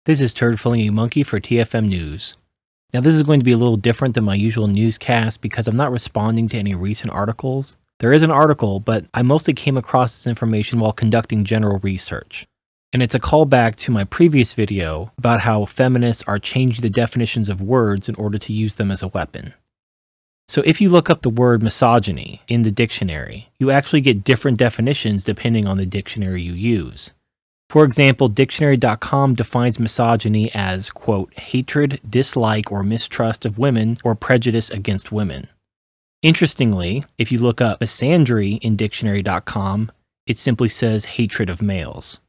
This is Turd Filling a Monkey for TFM News. Now this is going to be a little different than my usual newscast because I'm not responding to any recent articles. There is an article, but I mostly came across this information while conducting general research. And it's a callback to my previous video about how feminists are changing the definitions of words in order to use them as a weapon. So if you look up the word misogyny in the dictionary, you actually get different definitions depending on the dictionary you use. For example, dictionary.com defines misogyny as, quote, hatred, dislike, or mistrust of women or prejudice against women. Interestingly, if you look up misandry in dictionary.com, it simply says hatred of males.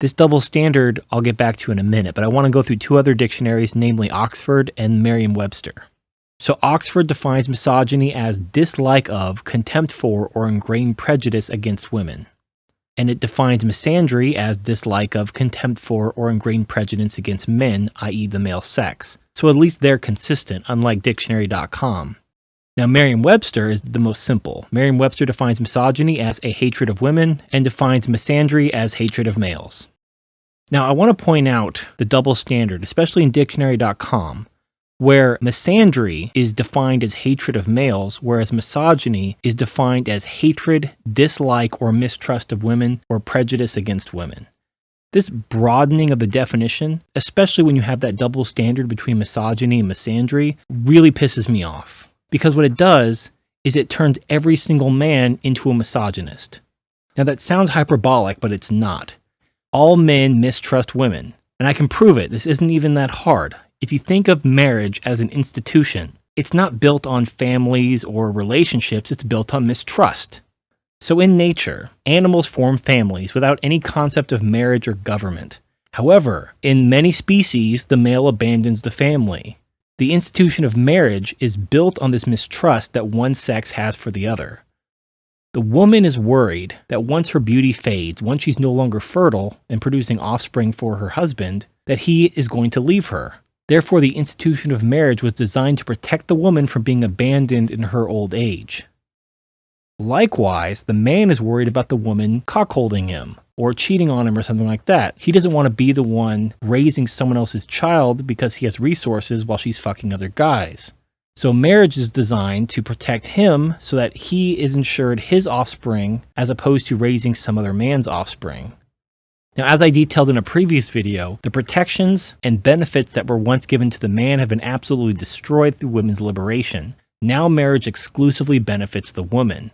This double standard I'll get back to in a minute, but I want to go through two other dictionaries, namely Oxford and Merriam-Webster. So Oxford defines misogyny as dislike of, contempt for, or ingrained prejudice against women. And it defines misandry as dislike of, contempt for, or ingrained prejudice against men, i.e. the male sex. So at least they're consistent, unlike dictionary.com. Now Merriam-Webster is the most simple. Merriam-Webster defines misogyny as a hatred of women and defines misandry as hatred of males. Now I want to point out the double standard, especially in dictionary.com, where misandry is defined as hatred of males, whereas misogyny is defined as hatred, dislike, or mistrust of women or prejudice against women. This broadening of the definition, especially when you have that double standard between misogyny and misandry, really pisses me off. Because what it does is it turns every single man into a misogynist. Now that sounds hyperbolic, but it's not. All men mistrust women, and I can prove it. This isn't even that hard. If you think of marriage as an institution, it's not built on families or relationships, it's built on mistrust. So in nature, animals form families without any concept of marriage or government. However, in many species, the male abandons the family. The institution of marriage is built on this mistrust that one sex has for the other. The woman is worried that once her beauty fades, once she's no longer fertile and producing offspring for her husband, that he is going to leave her. Therefore, the institution of marriage was designed to protect the woman from being abandoned in her old age. Likewise, the man is worried about the woman cuckolding him or cheating on him or something like that. He doesn't want to be the one raising someone else's child because he has resources while she's fucking other guys. So marriage is designed to protect him so that he is ensured his offspring as opposed to raising some other man's offspring. Now, as I detailed in a previous video, the protections and benefits that were once given to the man have been absolutely destroyed through women's liberation. Now marriage exclusively benefits the woman.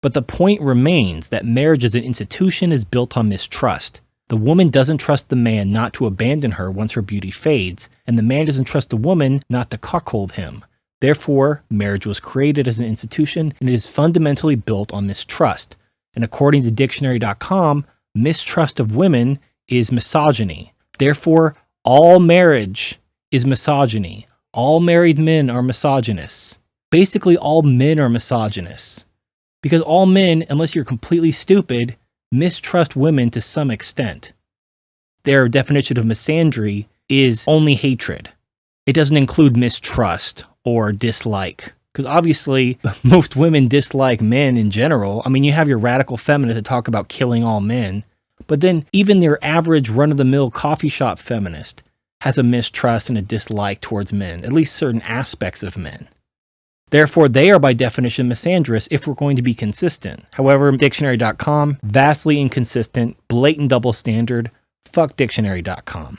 But the point remains that marriage as an institution is built on mistrust. The woman doesn't trust the man not to abandon her once her beauty fades, and the man doesn't trust the woman not to cuckold him. Therefore, marriage was created as an institution, and it is fundamentally built on mistrust. And according to dictionary.com, mistrust of women is misogyny. Therefore, all marriage is misogyny. All married men are misogynists. Basically, all men are misogynists. Because all men, unless you're completely stupid, mistrust women to some extent. Their definition of misandry is only hatred. It doesn't include mistrust or dislike. Because obviously, most women dislike men in general. I mean, you have your radical feminists that talk about killing all men. But then even your average run-of-the-mill coffee shop feminist has a mistrust and a dislike towards men, at least certain aspects of men. Therefore, they are by definition misandrous if we're going to be consistent. However, dictionary.com, vastly inconsistent, blatant double standard, fuck dictionary.com.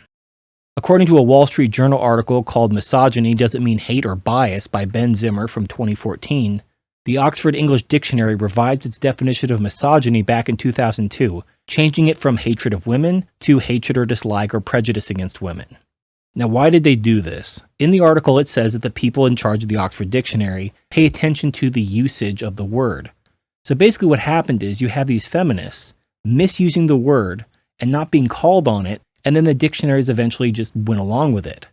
According to a Wall Street Journal article called Misogyny Doesn't Mean Hate or Bias by Ben Zimmer from 2014, the Oxford English Dictionary revised its definition of misogyny back in 2002, changing it from hatred of women to hatred or dislike or prejudice against women. Now, why did they do this? In the article, it says that the people in charge of the Oxford Dictionary pay attention to the usage of the word. So basically what happened is you have these feminists misusing the word and not being called on it, and then the dictionaries eventually just went along with it,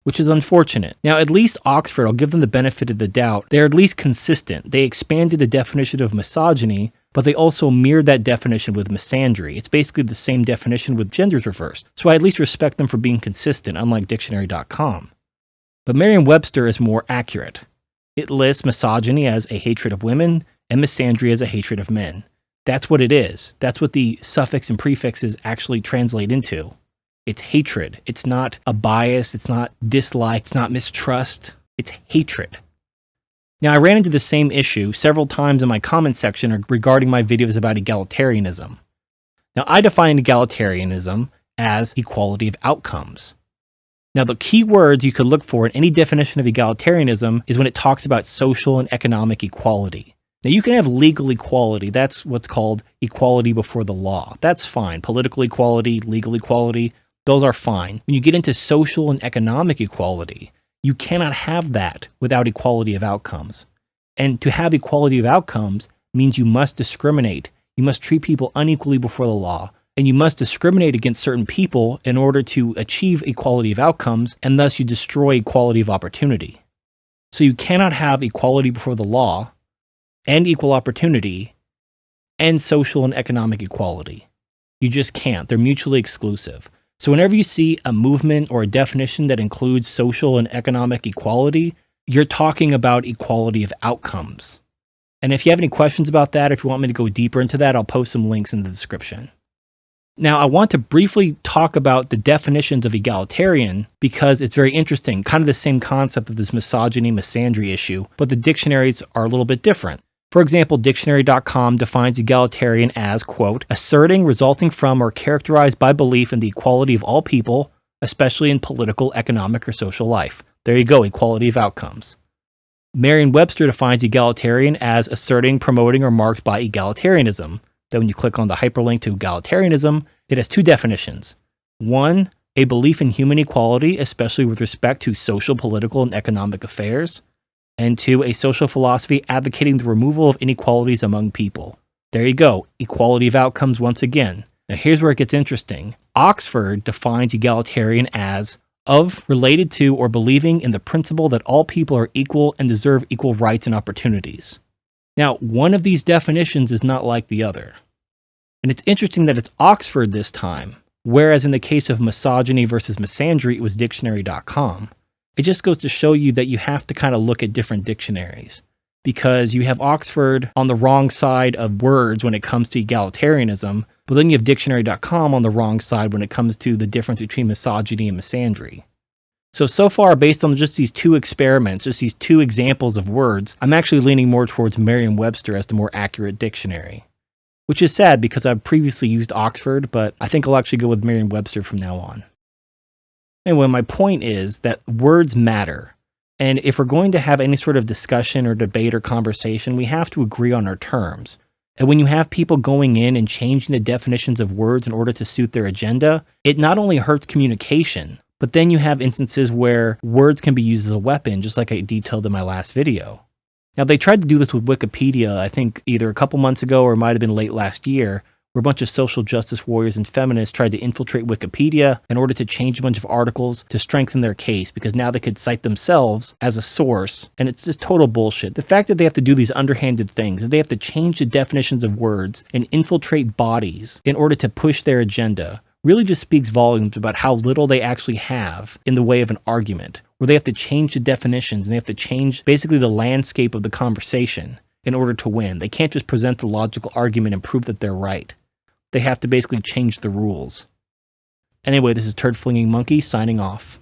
which is unfortunate. Now, at least Oxford, I'll give them the benefit of the doubt, they're at least consistent. They expanded the definition of misogyny, but they also mirrored that definition with misandry. It's basically the same definition with genders reversed. So I at least respect them for being consistent, unlike dictionary.com. But Merriam-Webster is more accurate. It lists misogyny as a hatred of women and misandry as a hatred of men. That's what it is. That's what the suffix and prefixes actually translate into. It's hatred. It's not a bias. It's not dislike. It's not mistrust. It's hatred. Now, I ran into the same issue several times in my comment section regarding my videos about egalitarianism. Now, I define egalitarianism as equality of outcomes. Now, the key words you could look for in any definition of egalitarianism is when it talks about social and economic equality. Now, you can have legal equality. That's what's called equality before the law. That's fine. Political equality, legal equality, those are fine. When you get into social and economic equality, you cannot have that without equality of outcomes. And to have equality of outcomes means you must discriminate. You must treat people unequally before the law. And you must discriminate against certain people in order to achieve equality of outcomes, and thus you destroy equality of opportunity. So you cannot have equality before the law and equal opportunity and social and economic equality. You just can't. They're mutually exclusive. So whenever you see a movement or a definition that includes social and economic equality, you're talking about equality of outcomes. And if you have any questions about that, if you want me to go deeper into that, I'll post some links in the description. Now, I want to briefly talk about the definitions of egalitarian because it's very interesting, kind of the same concept of this misogyny, misandry issue, but the dictionaries are a little bit different. For example, dictionary.com defines egalitarian as, quote, asserting, resulting from, or characterized by belief in the equality of all people, especially in political, economic, or social life. There you go, equality of outcomes. Merriam-Webster defines egalitarian as asserting, promoting, or marked by egalitarianism. Then when you click on the hyperlink to egalitarianism, it has two definitions. One, a belief in human equality, especially with respect to social, political, and economic affairs. And two, a social philosophy advocating the removal of inequalities among people. There you go, equality of outcomes once again. Now here's where it gets interesting. Oxford defines egalitarian as of, related to, or believing in the principle that all people are equal and deserve equal rights and opportunities. Now, one of these definitions is not like the other. And it's interesting that it's Oxford this time, whereas in the case of misogyny versus misandry, it was dictionary.com. It just goes to show you that you have to kind of look at different dictionaries, because you have Oxford on the wrong side of words when it comes to egalitarianism, but then you have dictionary.com on the wrong side when it comes to the difference between misogyny and misandry. So far, based on just these two experiments, just these two examples of words, I'm actually leaning more towards Merriam-Webster as the more accurate dictionary. Which is sad because I've previously used Oxford, but I think I'll actually go with Merriam-Webster from now on. Anyway, my point is that words matter. And if we're going to have any sort of discussion or debate or conversation, we have to agree on our terms. And when you have people going in and changing the definitions of words in order to suit their agenda, it not only hurts communication, but then you have instances where words can be used as a weapon, just like I detailed in my last video. Now, they tried to do this with Wikipedia, I think either a couple months ago or it might have been late last year, where a bunch of social justice warriors and feminists tried to infiltrate Wikipedia in order to change a bunch of articles to strengthen their case, because now they could cite themselves as a source, and it's just total bullshit. The fact that they have to do these underhanded things, that they have to change the definitions of words and infiltrate bodies in order to push their agenda, really just speaks volumes about how little they actually have in the way of an argument, where they have to change the definitions and they have to change basically the landscape of the conversation in order to win. They can't just present a logical argument and prove that they're right. They have to basically change the rules. Anyway, this is Turd Flinging Monkey signing off.